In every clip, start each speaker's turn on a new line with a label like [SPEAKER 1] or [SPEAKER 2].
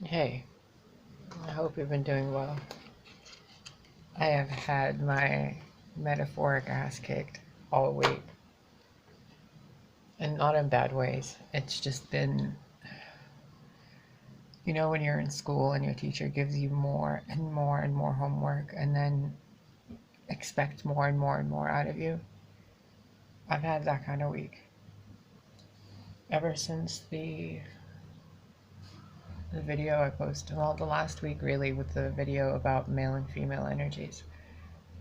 [SPEAKER 1] Hey, I hope you've been doing well. I have had my metaphoric ass kicked all week, and not in bad ways. It's just been, when you're in school and your teacher gives you more and more and more homework and then expects more and more and more out of you. I've had that kind of week. Ever since the video I posted, well, the last week really, with the video about male and female energies.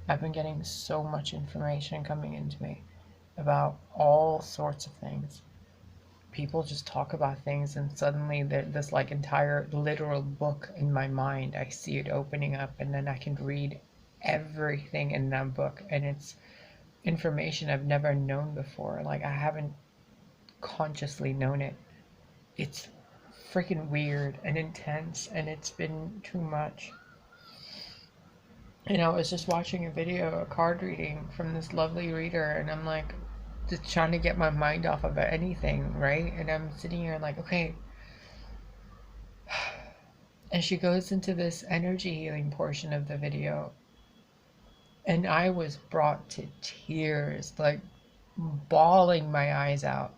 [SPEAKER 1] I've been getting so much information coming into me about all sorts of things. People just talk about things, and suddenly this like entire literal book in my mind, I see it opening up, and then I can read everything in that book, and it's information I've never known before. Like, I haven't consciously known it. It's freaking weird and intense, and it's been too much. I was just watching a video, a card reading from this lovely reader, and I'm like, just trying to get my mind off of anything, right? And I'm sitting here like, okay. And she goes into this energy healing portion of the video, and I was brought to tears, like bawling my eyes out.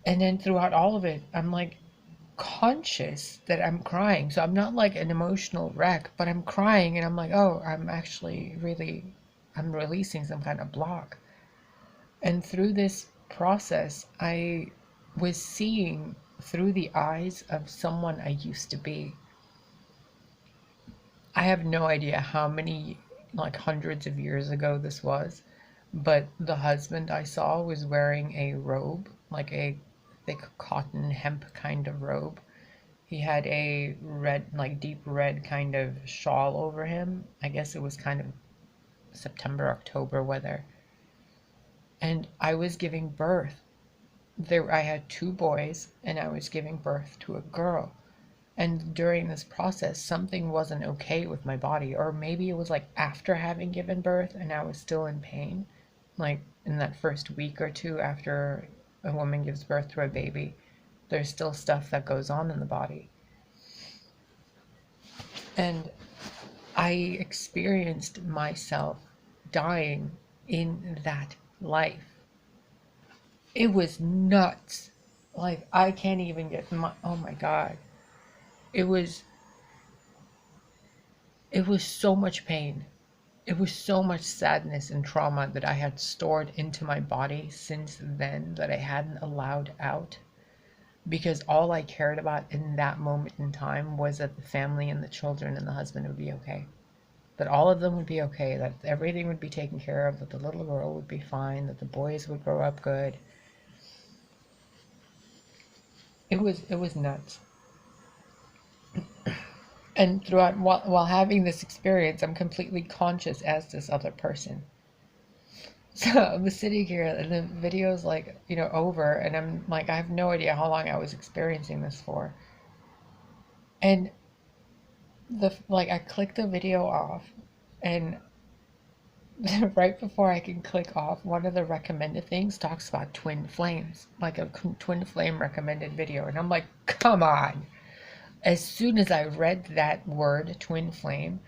[SPEAKER 1] And then throughout all of it, I'm like conscious that I'm crying. So I'm not like an emotional wreck, but I'm crying, and I'm like, oh, I'm releasing some kind of block. And through this process, I was seeing through the eyes of someone I used to be. I have no idea how many, like hundreds of years ago this was, but the husband I saw was wearing a robe, like a thick cotton hemp kind of robe. He had a red, like deep red kind of shawl over him. I guess it was kind of September, October weather. And I was giving birth. I had two boys, and I was giving birth to a girl. And during this process, something wasn't okay with my body, or maybe it was like after having given birth and I was still in pain, like in that first week or two after a woman gives birth to a baby, there's still stuff that goes on in the body. And I experienced myself dying in that life. It was nuts. Like, I can't even oh my God. It was so much pain. It was so much sadness and trauma that I had stored into my body since then that I hadn't allowed out. Because all I cared about in that moment in time was that the family and the children and the husband would be okay. That all of them would be okay, that everything would be taken care of, that the little girl would be fine, that the boys would grow up good. It was nuts. And throughout, while having this experience, I'm completely conscious as this other person. So I'm sitting here, and the video's like, over, and I'm like, I have no idea how long I was experiencing this for. And I click the video off, and right before I can click off, one of the recommended things talks about twin flames, like a twin flame recommended video, and I'm like, come on. As soon as I read that word, twin flame,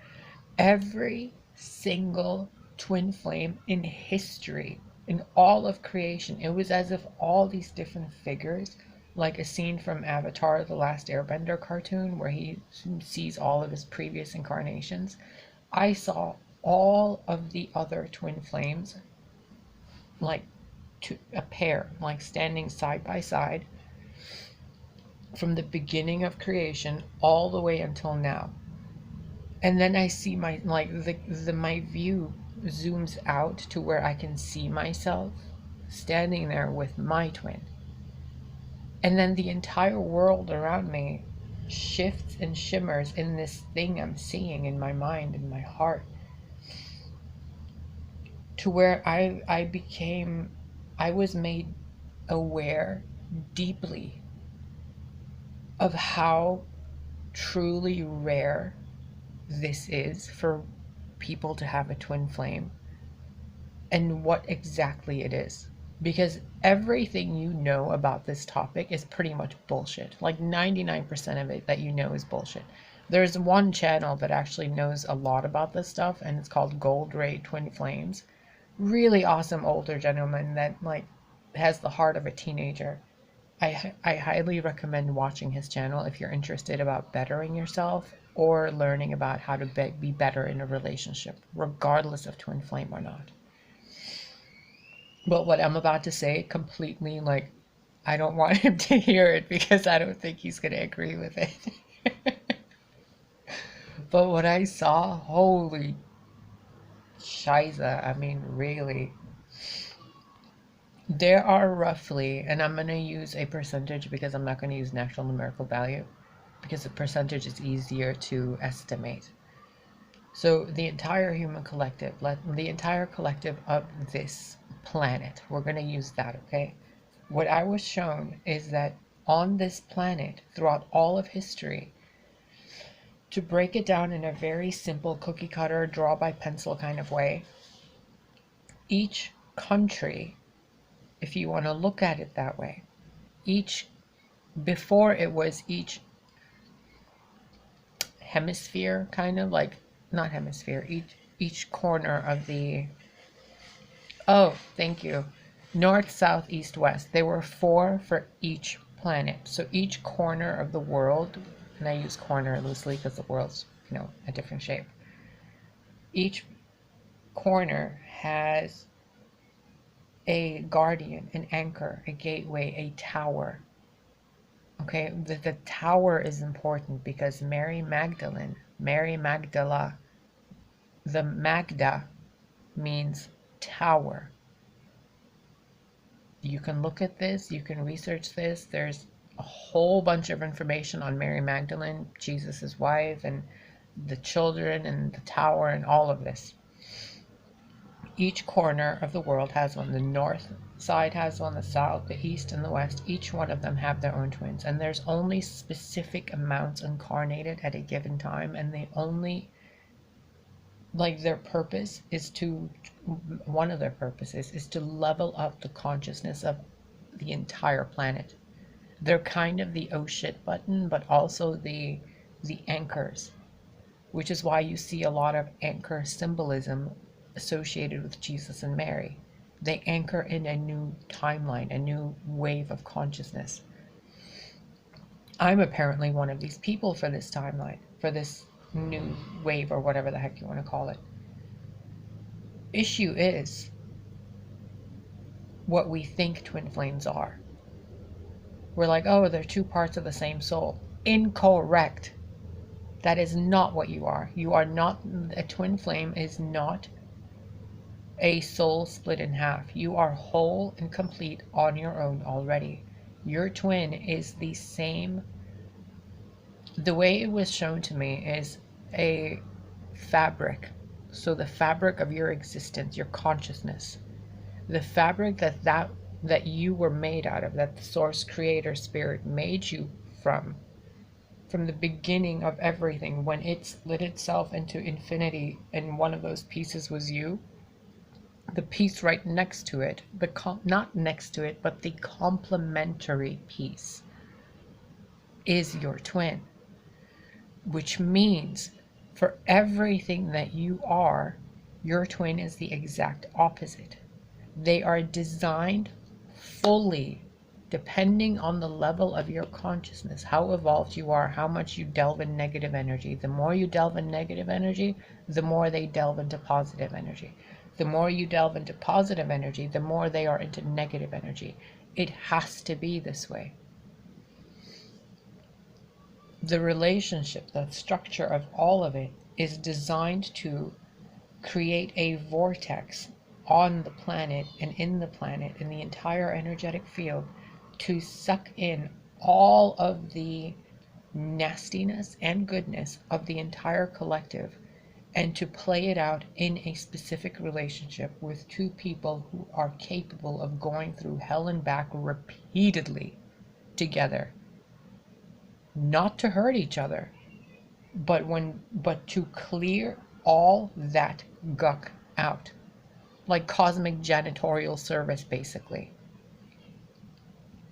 [SPEAKER 1] every single twin flame in history, in all of creation, it was as if all these different figures, like a scene from Avatar: The Last Airbender cartoon where he sees all of his previous incarnations, I saw all of the other twin flames, like a pair, like standing side by side from the beginning of creation all the way until now. And then I see my view zooms out to where I can see myself standing there with my twin. And then the entire world around me shifts and shimmers in this thing I'm seeing in my mind and my heart, to where I was made aware deeply of how truly rare this is for people to have a twin flame, and what exactly it is. because everything you know about this topic is pretty much bullshit. Like 99% of it that you know is bullshit. There's one channel that actually knows a lot about this stuff, and it's called Gold Ray Twin Flames. Really awesome older gentleman that like has the heart of a teenager. I highly recommend watching his channel if you're interested about bettering yourself or learning about how to be better in a relationship, regardless of twin flame or not. But what I'm about to say completely, like, I don't want him to hear it because I don't think he's going to agree with it. But what I saw, holy shiza, I mean, really. There are roughly, and I'm going to use a percentage because I'm not going to use natural numerical value because the percentage is easier to estimate. So the entire human collective, the entire collective of this planet, we're going to use that, okay? What I was shown is that on this planet, throughout all of history, to break it down in a very simple cookie cutter, draw by pencil kind of way, each country, if you want to look at it that way, before it was each hemisphere, kind of like, not hemisphere, each corner of the, oh, thank you, north, south, east, west. There were 4 for each planet. So each corner of the world, and I use corner loosely because the world's, a different shape. Each corner has a guardian, an anchor, a gateway, a tower. Okay, the tower is important because Mary Magdala, the Magda means tower. You can look at this, you can research this. There's a whole bunch of information on Mary Magdalene, Jesus's wife, and the children, and the tower, and all of this. Each corner of the world has one. The north side has one, the south, the east, and the west. Each one of them have their own twins, and there's only specific amounts incarnated at a given time, and they only, like, their purpose is to, one of their purposes is to level up the consciousness of the entire planet. They're kind of the oh shit button, but also the anchors, which is why you see a lot of anchor symbolism associated with Jesus and Mary. They anchor in a new timeline, a new wave of consciousness. I'm apparently one of these people for this timeline, for this new wave, or whatever the heck you want to call it. Issue is what we think twin flames are. We're like, oh, they're 2 parts of the same soul. Incorrect. That is not what you are. You are not, a twin flame is not a soul split in half. You are whole and complete on your own already. Your twin is the same. The way it was shown to me is a fabric. So the fabric of your existence, your consciousness, the fabric that you were made out of, that the source creator spirit made you from the beginning of everything, when it split itself into infinity, and one of those pieces was you. The piece right next to it, not next to it, but the complementary piece is your twin, which means for everything that you are, your twin is the exact opposite. They are designed fully, depending on the level of your consciousness, how evolved you are, how much you delve in negative energy. The more you delve in negative energy, the more they delve into positive energy. The more you delve into positive energy, the more they are into negative energy. It has to be this way. The relationship, the structure of all of it is designed to create a vortex on the planet and in the entire energetic field, to suck in all of the nastiness and goodness of the entire collective, and to play it out in a specific relationship with 2 people who are capable of going through hell and back repeatedly together. Not to hurt each other, but to clear all that guck out. Like cosmic janitorial service, basically.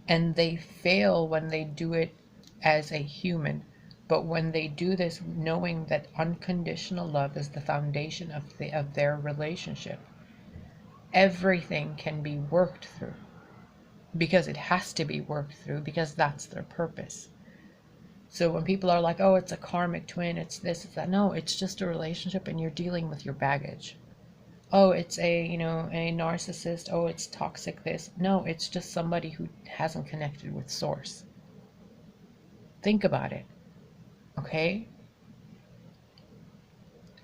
[SPEAKER 1] And they fail when they do it as a human. But when they do this knowing that unconditional love is the foundation of their relationship, everything can be worked through, because it has to be worked through, because that's their purpose. So when people are like, oh, it's a karmic twin, it's this, it's that, no, it's just a relationship and you're dealing with your baggage. Oh, it's a narcissist, oh, it's toxic this. No, it's just somebody who hasn't connected with source. Think about it, okay?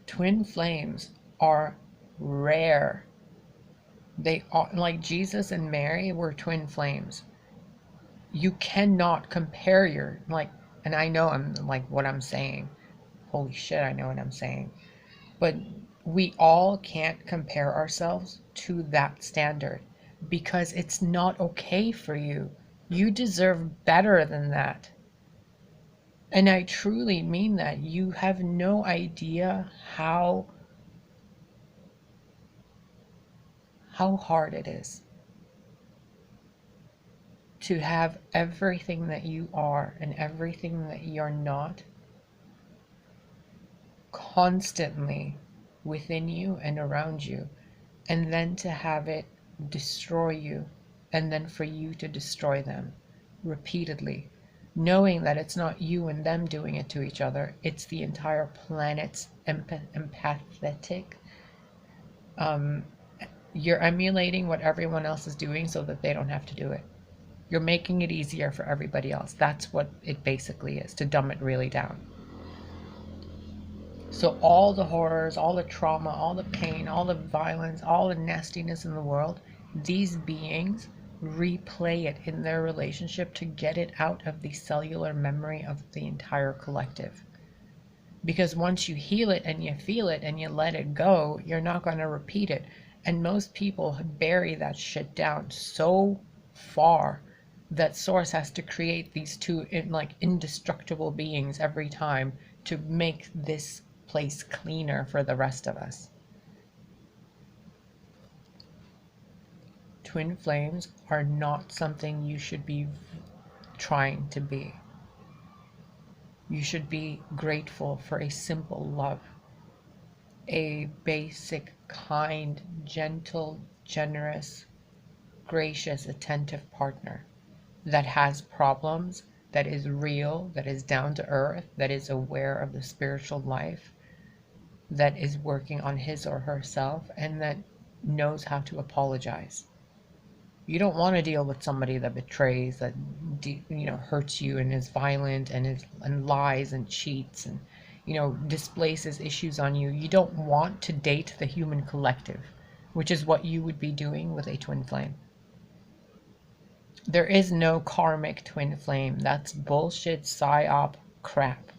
[SPEAKER 1] Twin flames are rare. They are like Jesus and Mary were twin flames. You cannot compare and I know I'm like what I'm saying. Holy shit, I know what I'm saying. But we all can't compare ourselves to that standard because it's not okay for you. You deserve better than that. And I truly mean that. You have no idea how hard it is to have everything that you are and everything that you're not constantly within you and around you, and then to have it destroy you, and then for you to destroy them repeatedly, knowing that it's not you and them doing it to each other, it's the entire planet's empathetic. You're emulating what everyone else is doing so that they don't have to do it. You're making it easier for everybody else. That's what it basically is, to dumb it really down. So all the horrors, all the trauma, all the pain, all the violence, all the nastiness in the world, these beings replay it in their relationship to get it out of the cellular memory of the entire collective. Because once you heal it and you feel it and you let it go, you're not going to repeat it. And most people bury that shit down so far that source has to create these two indestructible beings every time to make this place cleaner for the rest of us. Twin flames are not something you should be trying to be. You should be grateful for a simple love, a basic, kind, gentle, generous, gracious, attentive partner that has problems, that is real, that is down to earth, that is aware of the spiritual life, that is working on his or herself, and that knows how to apologize. You don't want to deal with somebody that betrays, that hurts you and is violent and lies and cheats and displaces issues on you. You don't want to date the human collective, which is what you would be doing with a twin flame. There is no karmic twin flame. That's bullshit psyop crap.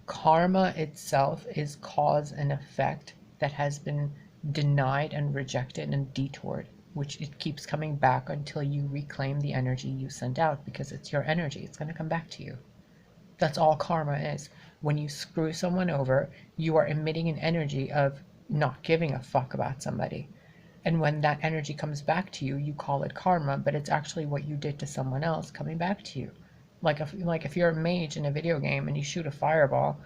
[SPEAKER 1] Karma itself is cause and effect that has been denied and rejected and detoured, which it keeps coming back until you reclaim the energy you sent out, because it's your energy. It's going to come back to you. That's all karma is. When you screw someone over, you are emitting an energy of not giving a fuck about somebody. And when that energy comes back to you, you call it karma, but it's actually what you did to someone else coming back to you. Like if you're a mage in a video game and you shoot a fireball,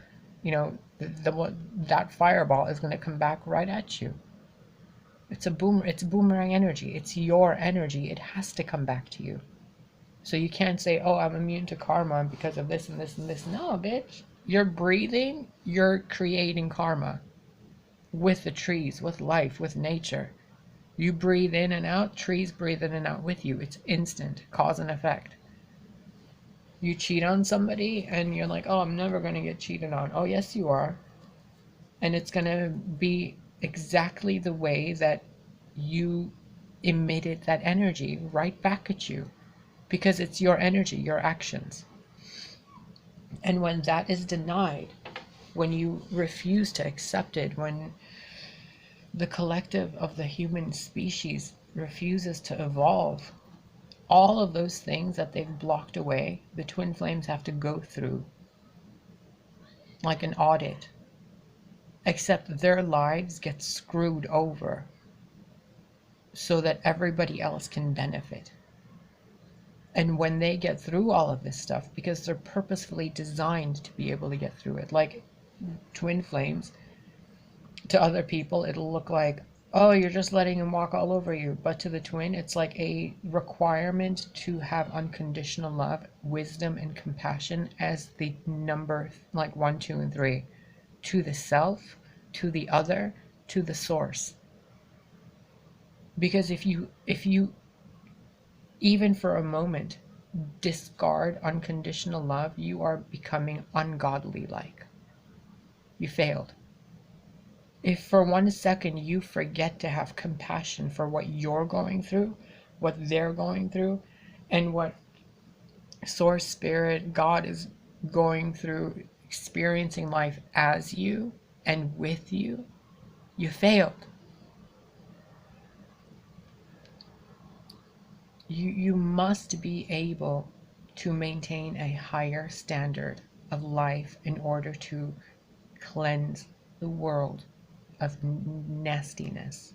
[SPEAKER 1] that fireball is going to come back right at you. It's boomerang energy. It's your energy. It has to come back to you. So you can't say, oh, I'm immune to karma because of this and this and this. No, bitch. You're breathing, you're creating karma with the trees, with life, with nature. You breathe in and out, trees breathe in and out with you. It's instant, cause and effect. You cheat on somebody and you're like, oh, I'm never going to get cheated on. Oh, yes, you are. And it's going to be exactly the way that you emitted that energy right back at you, because it's your energy, your actions. And when that is denied, when you refuse to accept it, when the collective of the human species refuses to evolve, all of those things that they've blocked away, the twin flames have to go through like an audit, except their lives get screwed over so that everybody else can benefit. And when they get through all of this stuff, because they're purposefully designed to be able to get through it, like twin flames, to other people, it'll look like, oh, you're just letting him walk all over you. But to the twin, it's like a requirement to have unconditional love, wisdom, and compassion as the number, like 1, 2, and 3, to the self, to the other, to the source. Because if you even for a moment discard unconditional love, you are becoming ungodly like. You failed. If for 1 second you forget to have compassion for what you're going through, what they're going through, and what Source Spirit, God is going through, experiencing life as you and with you, you failed. You must be able to maintain a higher standard of life in order to cleanse the world of nastiness.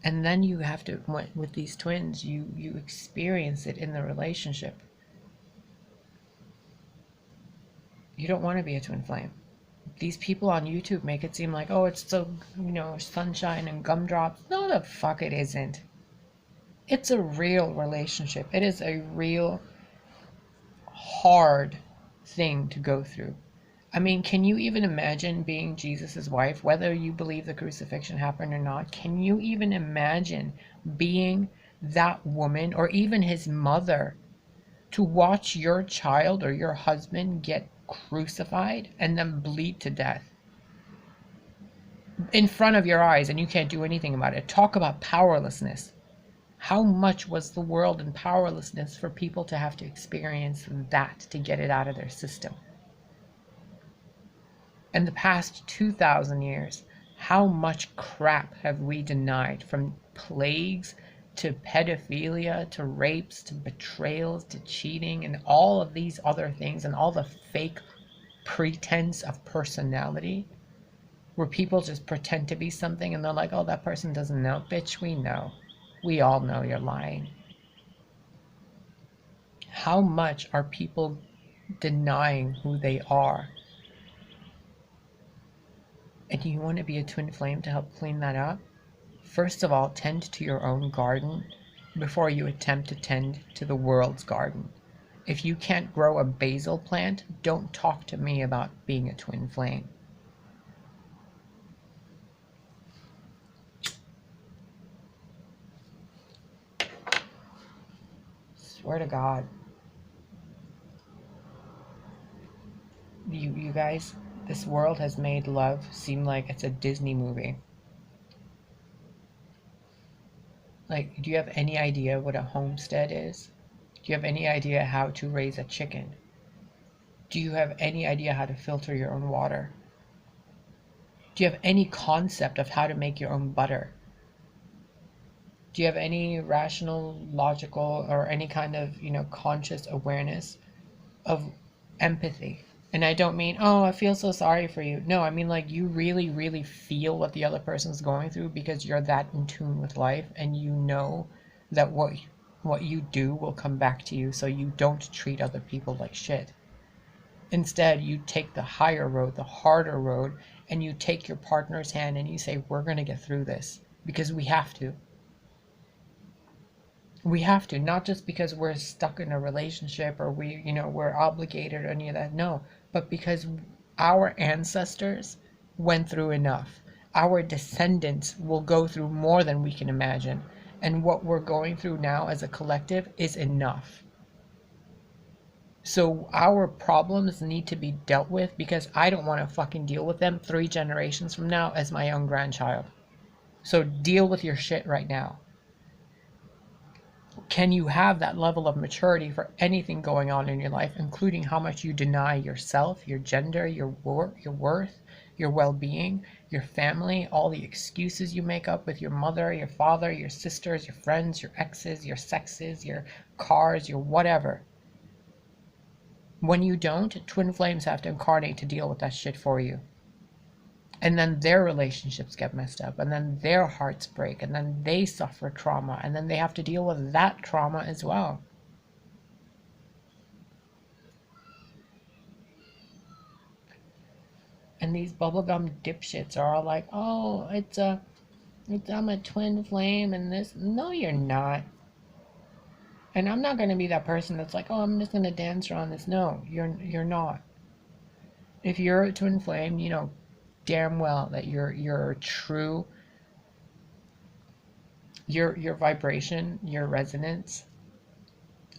[SPEAKER 1] And then you have to, with these twins, you experience it in the relationship. You don't want to be a twin flame. These people on YouTube make it seem like, oh, it's so, sunshine and gumdrops. No, the fuck it isn't. It's a real relationship. It is a real hard thing to go through. I mean, can you even imagine being Jesus's wife, whether you believe the crucifixion happened or not? Can you even imagine being that woman, or even his mother, to watch your child or your husband get crucified and then bleed to death in front of your eyes, and you can't do anything about it? Talk about powerlessness. How much was the world in powerlessness for people to have to experience that to get it out of their system? In the past 2,000 years, how much crap have we denied, from plagues to pedophilia to rapes to betrayals to cheating and all of these other things, and all the fake pretense of personality where people just pretend to be something and they're like, oh, that person doesn't know. Bitch, we know. We all know you're lying. How much are people denying who they are? And you want to be a twin flame to help clean that up? First of all, tend to your own garden before you attempt to tend to the world's garden. If you can't grow a basil plant, don't talk to me about being a twin flame. Swear to God. You guys, this world has made love seem like it's a Disney movie. Like, do you have any idea what a homestead is? Do you have any idea how to raise a chicken? Do you have any idea how to filter your own water? Do you have any concept of how to make your own butter? Do you have any rational, logical, or any kind of, conscious awareness of empathy? And I don't mean, oh, I feel so sorry for you. No, I mean, like, you really, really feel what the other person's going through because you're that in tune with life, and you know that what you do will come back to you, so you don't treat other people like shit. Instead, you take the higher road, the harder road, and you take your partner's hand and you say, we're going to get through this because we have to. We have to, not just because we're stuck in a relationship or we're obligated or any of that. No, but because our ancestors went through enough. Our descendants will go through more than we can imagine. And what we're going through now as a collective is enough. So our problems need to be dealt with, because I don't want to fucking deal with them 3 generations from now as my own grandchild. So deal with your shit right now. Can you have that level of maturity for anything going on in your life, including how much you deny yourself, your gender, your worth, your well-being, your family, all the excuses you make up with your mother, your father, your sisters, your friends, your exes, your sexes, your cars, your whatever? When you don't, twin flames have to incarnate to deal with that shit for you. And then their relationships get messed up, and then their hearts break, and then they suffer trauma, and then they have to deal with that trauma as well. And these bubblegum dipshits are all like, oh, I'm a twin flame and this. No, you're not. And I'm not going to be that person that's like, oh, I'm just going to dance around this. No, you're not. If you're a twin flame, you know damn well that your true your vibration, your resonance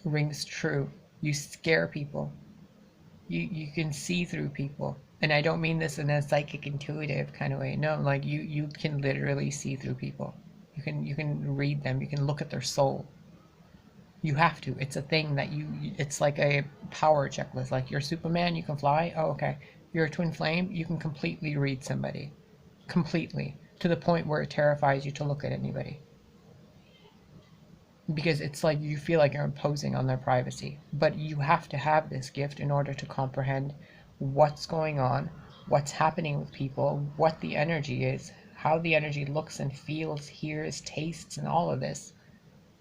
[SPEAKER 1] rings true. You scare people. You can see through people. And I don't mean this in a psychic intuitive kind of way. No, like you can literally see through people. You can read them. You can look at their soul. You have to. It's a thing that it's like a power checklist. Like you're Superman, you can fly. Oh, okay. You're a twin flame, you can completely read somebody. Completely. To the point where it terrifies you to look at anybody. Because it's like you feel like you're imposing on their privacy. But you have to have this gift in order to comprehend what's going on, what's happening with people, what the energy is, how the energy looks and feels, hears, tastes, and all of this,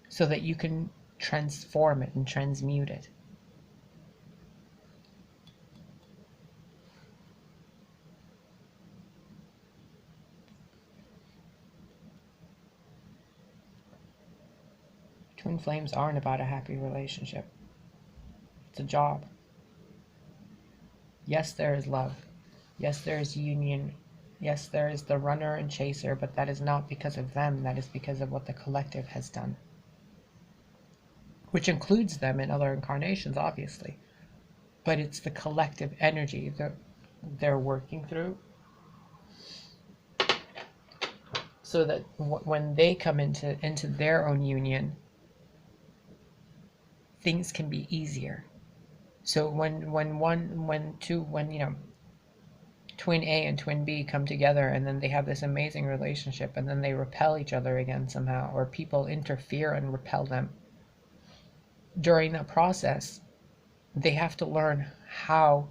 [SPEAKER 1] so that you can transform it and transmute it. Twin flames aren't about a happy relationship. It's a job. Yes, there is love. Yes, there is union. Yes, there is the runner and chaser, but that is not because of them. That is because of what the collective has done. Which includes them in other incarnations, obviously. But it's the collective energy that they're working through, so that when they come into their own union, things can be easier. So when you know, twin A and twin B come together and then they have this amazing relationship and then they repel each other again somehow, or people interfere and repel them, during that process they have to learn how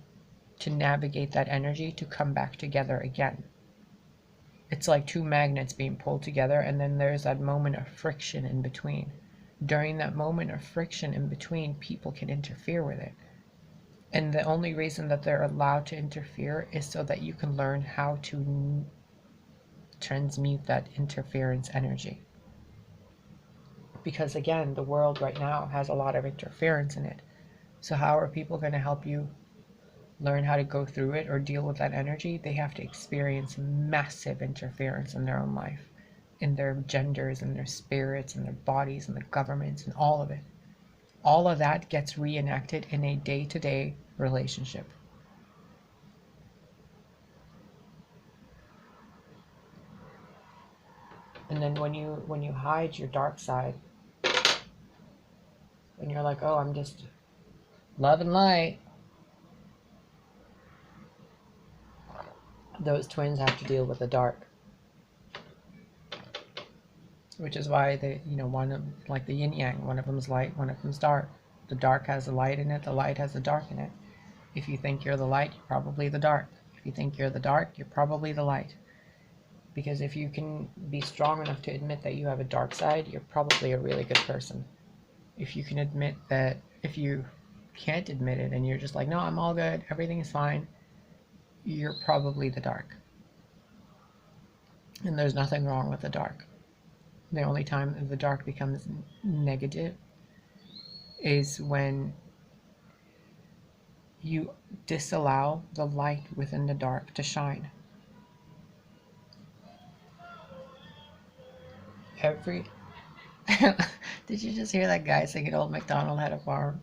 [SPEAKER 1] to navigate that energy to come back together again. It's like two magnets being pulled together, and then there's that moment of friction in between. During that moment of friction in between, people can interfere with it. And the only reason that they're allowed to interfere is so that you can learn how to transmute that interference energy. Because again, the world right now has a lot of interference in it. So how are people going to help you learn how to go through it or deal with that energy? They have to experience massive interference in their own life, in their genders, in their spirits, in their bodies, in the governments, and all of it. All of that gets reenacted in a day-to-day relationship. And then when you hide your dark side, when you're like, oh, I'm just love and light, those twins have to deal with the dark. Which is why they, you know, one of, like the yin yang, one of them's light, one of them's dark. The dark has the light in it, the light has the dark in it. If you think you're the light, you're probably the dark. If you think you're the dark, you're probably the light. Because if you can be strong enough to admit that you have a dark side, you're probably a really good person. If you can admit that, if you can't admit it and you're just like, no, I'm all good, everything is fine, you're probably the dark. And there's nothing wrong with the dark. The only time the dark becomes negative is when you disallow the light within the dark to shine. Every Did you just hear that guy singing Old MacDonald Had a Farm?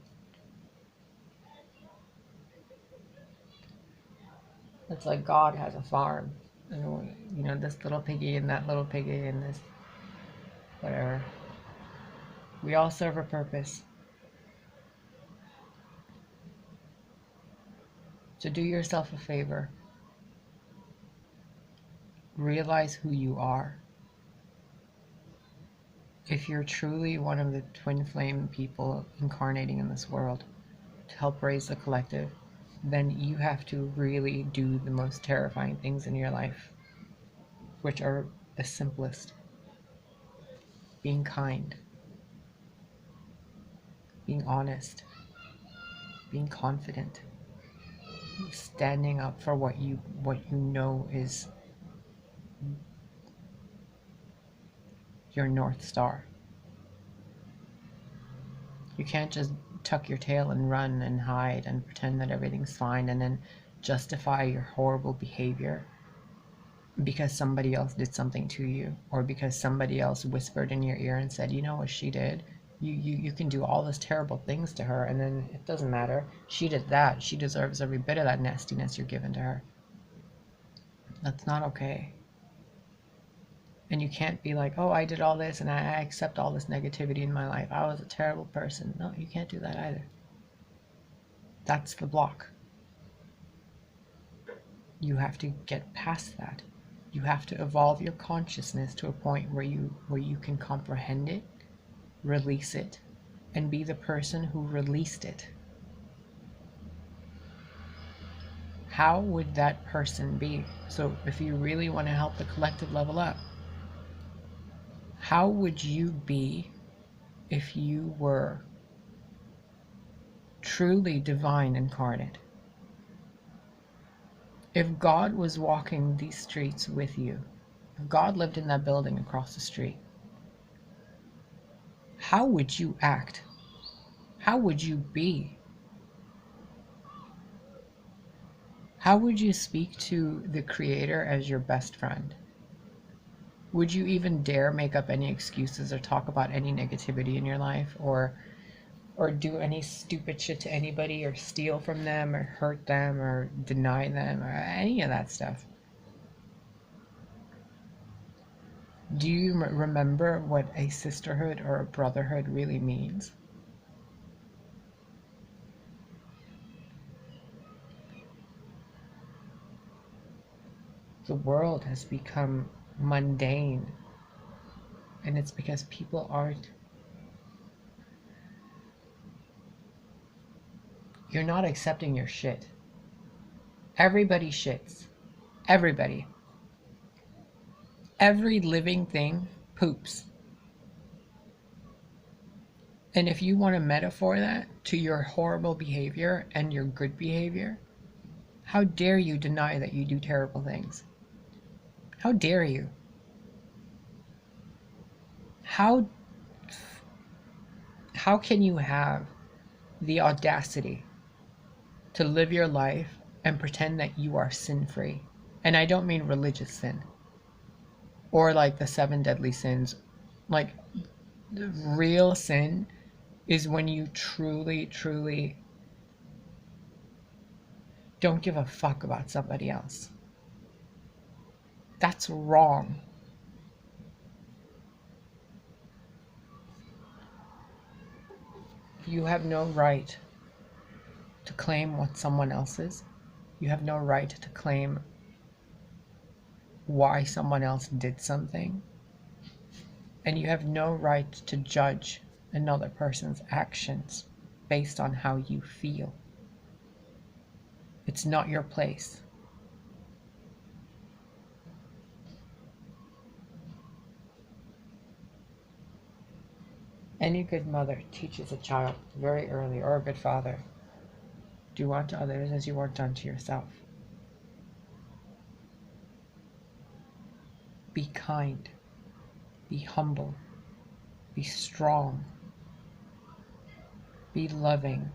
[SPEAKER 1] It's like God has a farm. And, you know, this little piggy and that little piggy and this whatever. We all serve a purpose. So do yourself a favor. Realize who you are. If you're truly one of the twin flame people incarnating in this world to help raise the collective, then you have to really do the most terrifying things in your life, which are the simplest. Being kind, being honest, being confident, standing up for what you know is your North Star. You can't just tuck your tail and run and hide and pretend that everything's fine and then justify your horrible behavior because somebody else did something to you, or because somebody else whispered in your ear and said, you know what she did? You can do all those terrible things to her, and then it doesn't matter. She did that. She deserves every bit of that nastiness you're giving to her. That's not okay. And you can't be like, oh, I did all this and I accept all this negativity in my life. I was a terrible person. No, you can't do that either. That's the block. You have to get past that. You have to evolve your consciousness to a point where you can comprehend it, release it, and be the person who released it. How would that person be? So if you really want to help the collective level up, how would you be if you were truly divine incarnate? If God was walking these streets with you, if God lived in that building across the street, how would you act? How would you be? How would you speak to the Creator as your best friend? Would you even dare make up any excuses or talk about any negativity in your life, or do any stupid shit to anybody, or steal from them, or hurt them, or deny them, or any of that stuff? Do you remember what a sisterhood or a brotherhood really means? The world has become mundane, and it's because people aren't. You're not accepting your shit. Everybody shits. Everybody. Every living thing poops. And if you want to metaphor that to your horrible behavior and your good behavior, how dare you deny that you do terrible things? How dare you? How can you have the audacity to live your life and pretend that you are sin-free? And I don't mean religious sin or like the 7 deadly sins. Like, the real sin is when you truly, truly don't give a fuck about somebody else. That's wrong. You have no right to claim what someone else is. You have no right to claim why someone else did something. And you have no right to judge another person's actions based on how you feel. It's not your place. Any good mother teaches a child very early, or a good father, do unto others as you want done to yourself. Be kind. Be humble. Be strong. Be loving.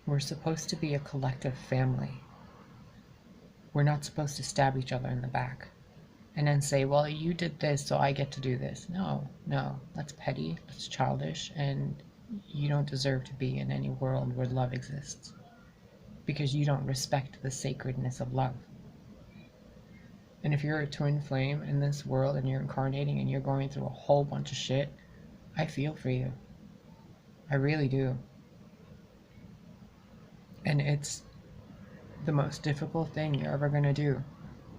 [SPEAKER 1] We're supposed to be a collective family. We're not supposed to stab each other in the back and then say, well, you did this, so I get to do this. No, that's petty, that's childish, and you don't deserve to be in any world where love exists, because you don't respect the sacredness of love. And if you're a twin flame in this world and you're incarnating and you're going through a whole bunch of shit, I feel for you. I really do. And it's the most difficult thing you're ever going to do,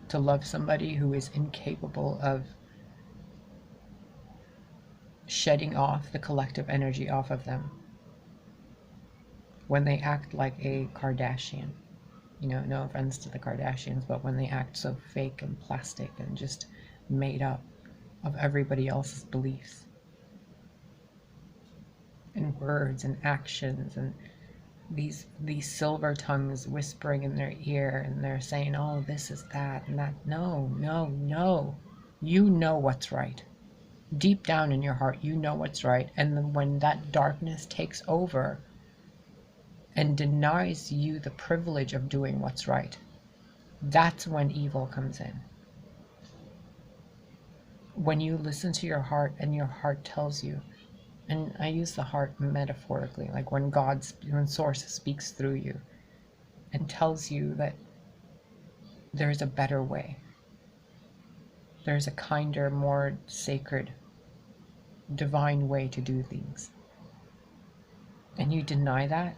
[SPEAKER 1] to love somebody who is incapable of shedding off the collective energy off of them when they act like a Kardashian. You know, no offense to the Kardashians, but when they act so fake and plastic and just made up, of everybody else's beliefs and words and actions, and these silver tongues whispering in their ear, and they're saying, oh, this is that and that. No, no, no. You know what's right. Deep down in your heart, you know what's right. And then when that darkness takes over and denies you the privilege of doing what's right, that's when evil comes in. When you listen to your heart and your heart tells you, and I use the heart metaphorically, like when Source speaks through you and tells you that there's a better way, there's a kinder, more sacred, divine way to do things, and you deny that,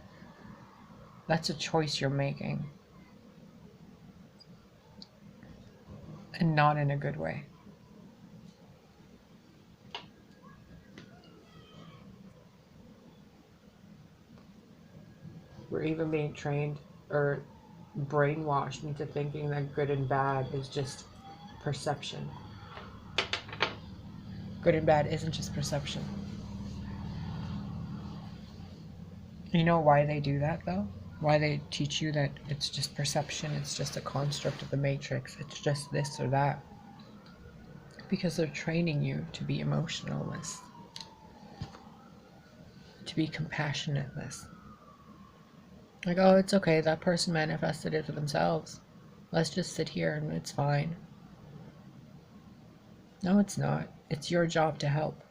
[SPEAKER 1] that's a choice you're making, and not in a good way. We're even being trained or brainwashed into thinking that good and bad is just perception. Good and bad isn't just perception. You know why they do that, though? Why they teach you that it's just perception, it's just a construct of the matrix, it's just this or that? Because they're training you to be emotionless, to be compassionateless. Like, oh, it's okay, that person manifested it for themselves. Let's just sit here and it's fine. No, it's not. It's your job to help.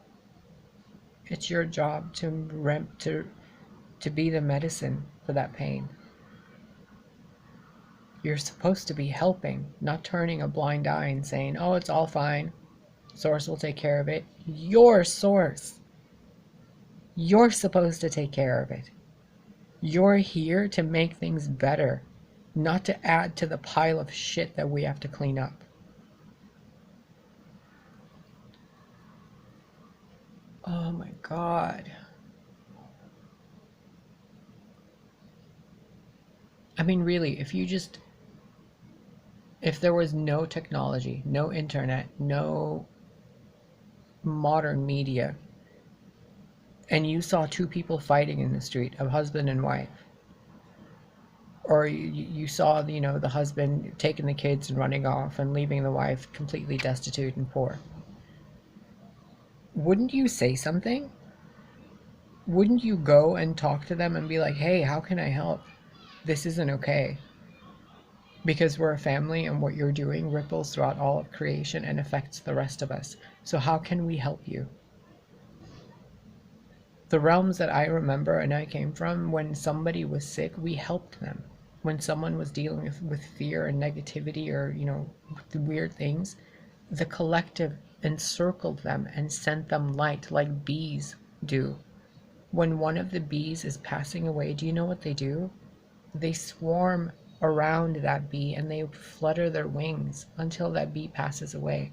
[SPEAKER 1] It's your job to be the medicine for that pain. You're supposed to be helping, not turning a blind eye and saying, oh, it's all fine. Source will take care of it. Your source. You're supposed to take care of it. You're here to make things better, not to add to the pile of shit that we have to clean up. Oh my God. I mean, really, if there was no technology, no internet, no modern media, and you saw two people fighting in the street, a husband and wife, or you saw, the husband taking the kids and running off and leaving the wife completely destitute and poor, wouldn't you say something? Wouldn't you go and talk to them and be like, hey, how can I help? This isn't okay. Because we're a family, and what you're doing ripples throughout all of creation and affects the rest of us. So how can we help you? The realms that I remember and I came from, when somebody was sick, we helped them. When someone was dealing with fear and negativity, or, weird things, the collective encircled them and sent them light like bees do. When one of the bees is passing away, do you know what they do? They swarm around that bee and they flutter their wings until that bee passes away.